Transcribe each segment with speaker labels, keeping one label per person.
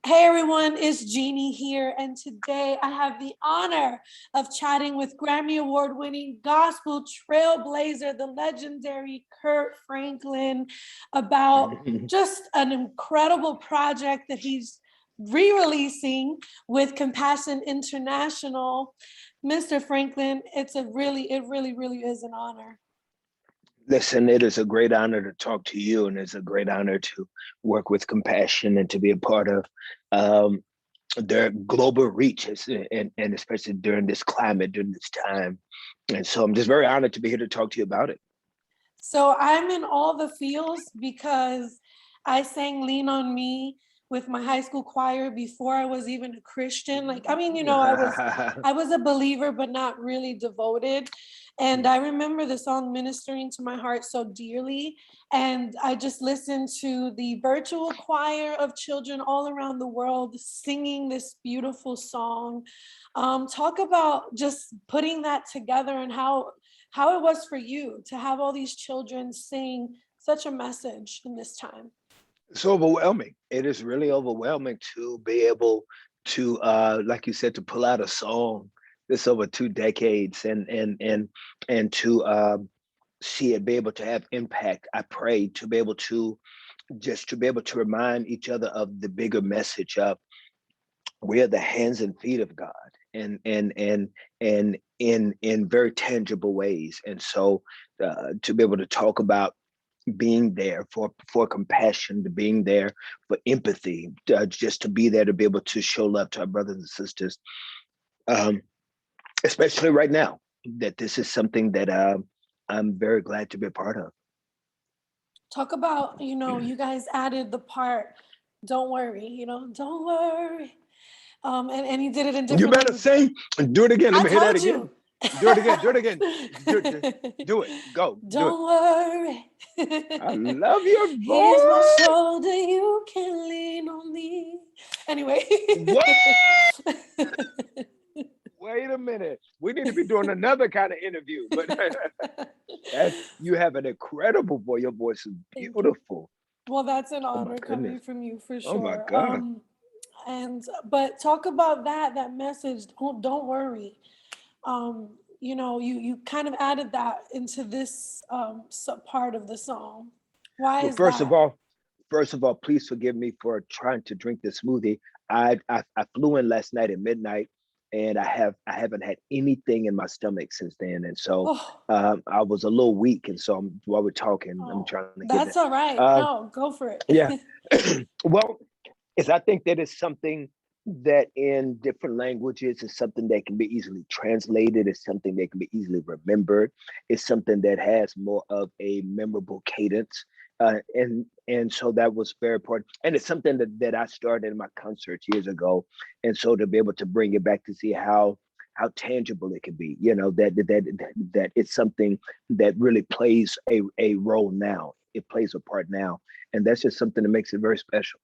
Speaker 1: Hey everyone, it's Jeannie here, and today I have the honor of chatting with Grammy Award winning gospel trailblazer, the legendary Kirk Franklin, about just an incredible project that he's re-releasing with Compassion International. Mr. Franklin, it really is an honor.
Speaker 2: Listen, it is a great honor to talk to you, and it's a great honor to work with Compassion and to be a part of their global reach, and especially during this climate, during this time. And so I'm just very honored to be here to talk to you about it.
Speaker 1: So I'm in all the feels because I sang Lean on Me with my high school choir before I was even a Christian. I was a believer, but not really devoted. And I remember the song ministering to my heart so dearly. And I just listened to the virtual choir of children all around the world singing this beautiful song. Talk about just putting that together and how it was for you to have all these children sing such a message in this time.
Speaker 2: It's overwhelming. It is really overwhelming to be able to, like you said, to pull out a song that's over 2 decades and to see it be able to have impact. I pray to be able to remind each other of the bigger message of we are the hands and feet of God, and in very tangible ways. And so to be able to talk about being there for compassion, to being there for empathy, just to be there to be able to show love to our brothers and sisters, um, especially right now, that this is something that I'm very glad to be a part of.
Speaker 1: Talk about, you guys added the part, don't worry, don't worry. And you did it in
Speaker 2: You
Speaker 1: different
Speaker 2: better
Speaker 1: languages.
Speaker 2: sing and do it again. Let
Speaker 1: I
Speaker 2: me hear that
Speaker 1: told
Speaker 2: again.
Speaker 1: you.
Speaker 2: Do it again. Do it again. Do it. Go. Do it.
Speaker 1: Don't worry.
Speaker 2: I love your
Speaker 1: Here's my
Speaker 2: voice.
Speaker 1: shoulder, you can lean on me. Anyway.
Speaker 2: What? Wait a minute. We need to be doing another kind of interview. But you have an incredible voice. Your voice is beautiful.
Speaker 1: Well, that's an
Speaker 2: Oh my
Speaker 1: honor coming
Speaker 2: goodness.
Speaker 1: from you for
Speaker 2: Oh my
Speaker 1: sure.
Speaker 2: God.
Speaker 1: But talk about that message. Don't worry. You kind of added that into this part of the song. Why
Speaker 2: Well,
Speaker 1: is that?
Speaker 2: first of all, please forgive me for trying to drink this smoothie. I flew in last night at midnight, and I haven't had anything in my stomach since then. And so
Speaker 1: Oh,
Speaker 2: I was a little weak, and so while we're talking, I'm
Speaker 1: oh,
Speaker 2: trying to get that.
Speaker 1: that's all right.
Speaker 2: Um,
Speaker 1: No, go for it.
Speaker 2: yeah. Well, is I think that is something that in different languages is something that can be easily translated, it's something that can be easily remembered, it's something that has more of a memorable cadence. And so that was very important. And it's something that I started in my concerts years ago. And so to be able to bring it back to see how tangible it can be, that it's something that really plays a role now. It plays a part now. And that's just something that makes it very special.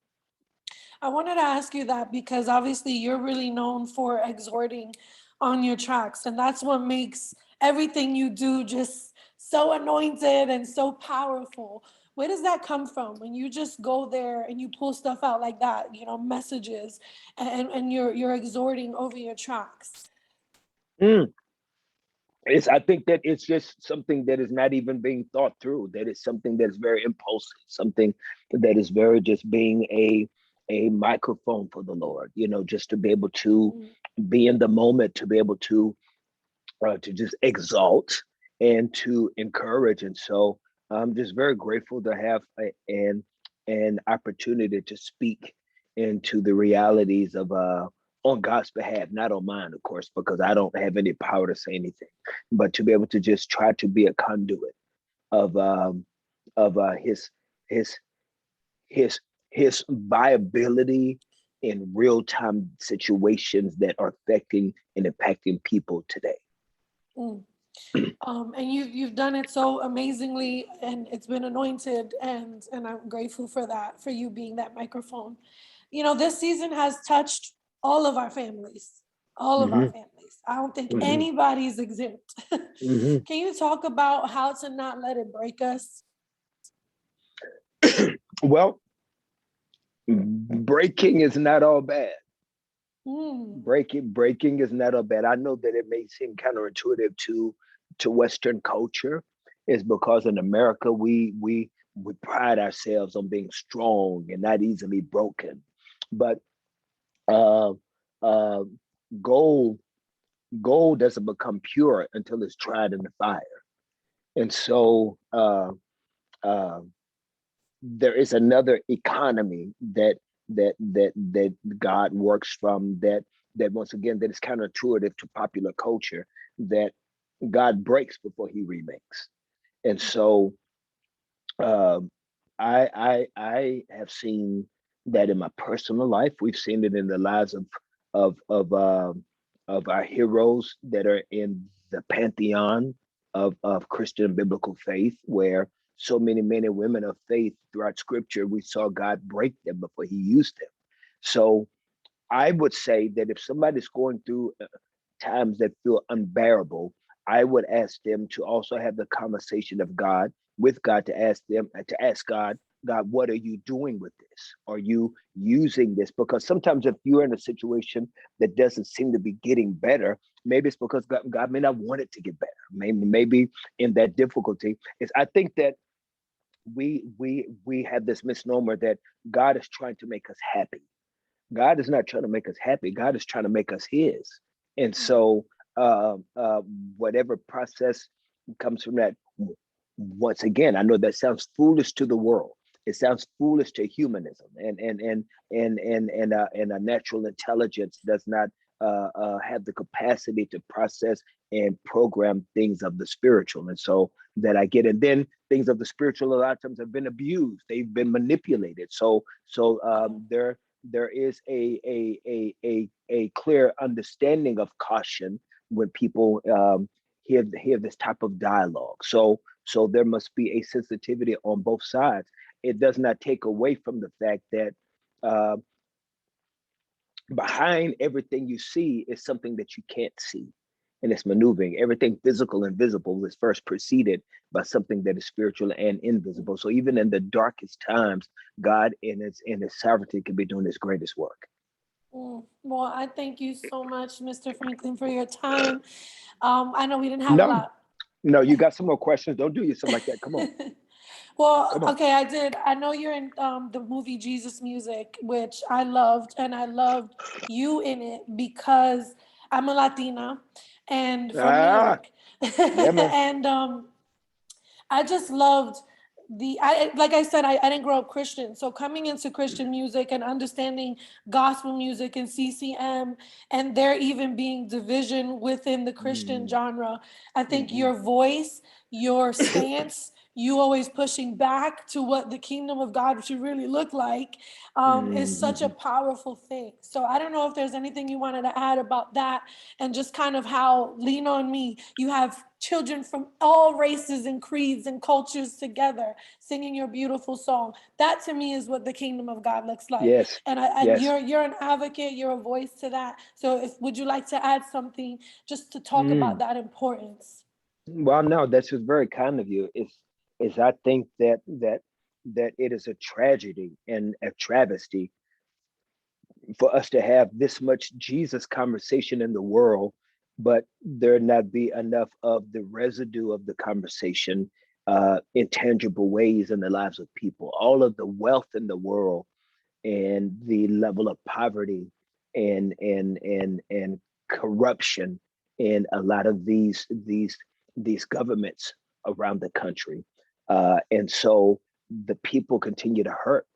Speaker 1: I wanted to ask you that because obviously you're really known for exhorting on your tracks, and that's what makes everything you do just so anointed and so powerful. Where does that come from when you just go there and you pull stuff out like that, messages, and you're exhorting over your tracks?
Speaker 2: Mm. I think that it's just something that is not even being thought through. That is something that is very impulsive, something that is very just being a microphone for the Lord. Just to be able to
Speaker 1: Mm.
Speaker 2: be in the moment, to be able to just exalt and to encourage. And so I'm just very grateful to have an opportunity to speak into the realities of on God's behalf, not on mine, of course, because I don't have any power to say anything, but to be able to just try to be a conduit of his his his his viability in real time situations that are affecting and impacting people today.
Speaker 1: Mm. And you've done it so amazingly, and it's been anointed, and I'm grateful for that, for you being that microphone. This season has touched all of our families, all of our
Speaker 2: Hmm.
Speaker 1: families. I don't think
Speaker 2: Hmm.
Speaker 1: anybody's exempt.
Speaker 2: Hmm.
Speaker 1: Can you talk about how to not let it break us?
Speaker 2: Well, breaking is not all bad.
Speaker 1: Mm.
Speaker 2: Breaking is not all bad. I know that it may seem counterintuitive to Western culture, is because in America we pride ourselves on being strong and not easily broken. But uh, uh, gold gold doesn't become pure until it's tried in the fire. And so uh, there is another economy that God works from, that once again that is counterintuitive to popular culture, that God breaks before he remakes. And so um, I have seen that in my personal life. We've seen it in the lives of of uh, of our heroes that are in the pantheon of Christian biblical faith, where so many men and women of faith throughout Scripture, we saw God break them before He used them. So I would say that if somebody's going through times that feel unbearable, I would ask them to also have the conversation of God with God, to ask them to ask God, God, what are you doing with this? Are you using this? Because sometimes if you're in a situation that doesn't seem to be getting better, maybe it's because God may not want it to get better. Maybe in that difficulty is, I think that we have this misnomer that God is trying to make us happy. God is not trying to make us happy. God is trying to make us His. And so, uh, uh, whatever process comes from that, once again, I know that sounds foolish to the world. It sounds foolish to humanism, and a natural intelligence does not have the capacity to process and program things of the spiritual. And so that I get, and then things of the spiritual a lot of times have been abused. They've been manipulated. So there is a clear understanding of caution when people hear this type of dialogue. So there must be a sensitivity on both sides. It does not take away from the fact that uh, behind everything you see is something that you can't see, and it's maneuvering. Everything physical and visible is first preceded by something that is spiritual and invisible. So even in the darkest times, God in his sovereignty can be doing his greatest work.
Speaker 1: Well, I thank you so much, Mr. Franklin, for your time. I know we didn't have a
Speaker 2: No,
Speaker 1: lot.
Speaker 2: no, you got some more questions. Don't do yourself like that. Come on.
Speaker 1: Well,
Speaker 2: Come on.
Speaker 1: okay, I did. I know you're in the movie Jesus Music, which I loved, and I loved you in it because I'm a Latina and from New
Speaker 2: Ah,
Speaker 1: York.
Speaker 2: yeah, man.
Speaker 1: And I just loved I like I said, I didn't grow up Christian. So coming into Christian music and understanding gospel music and CCM, and there even being division within the Christian
Speaker 2: Mm,
Speaker 1: genre, I think
Speaker 2: mhm,
Speaker 1: your voice, your stance, you always pushing back to what the kingdom of God should really look like, is such a
Speaker 2: mhm.
Speaker 1: powerful thing. So I don't know if there's anything you wanted to add about that, and just kind of how Lean on Me, you have children from all races and creeds and cultures together singing your beautiful song. That to me is what the kingdom of God looks like.
Speaker 2: Yes,
Speaker 1: And
Speaker 2: yes.
Speaker 1: you're an advocate, you're a voice to that. So if would you like to add something just to talk about
Speaker 2: Mm.
Speaker 1: that importance?
Speaker 2: Well, no, that's just very kind of you. Is I think that it is a tragedy and a travesty for us to have this much Jesus conversation in the world, but there not be enough of the residue of the conversation in tangible ways in the lives of people. All of the wealth in the world and the level of poverty and corruption in a lot of these governments around the country, and so the people continue to hurt.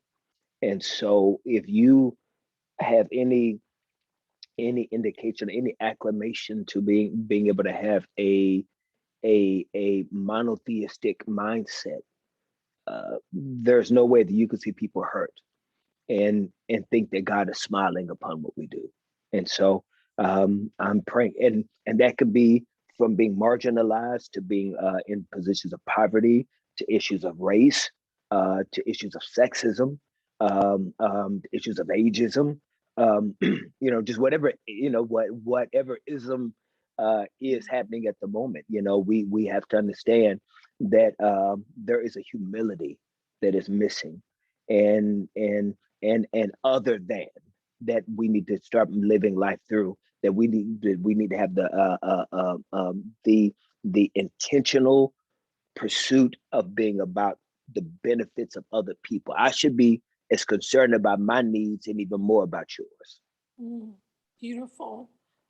Speaker 2: And so if you have any indication, any acclamation to being able to have a monotheistic mindset, there's no way that you can see people hurt and think that God is smiling upon what we do. And so I'm praying, and that could be from being marginalized to being in positions of poverty, to issues of race, to issues of sexism, issues of ageism, just whatever, whatever ism is happening at the moment. We have to understand that there is a humility that is missing, and and other than that we need to start living life through. That we need to have the intentional pursuit of being about the benefits of other people. I should be as concerned about my needs and even more about yours.
Speaker 1: Beautiful.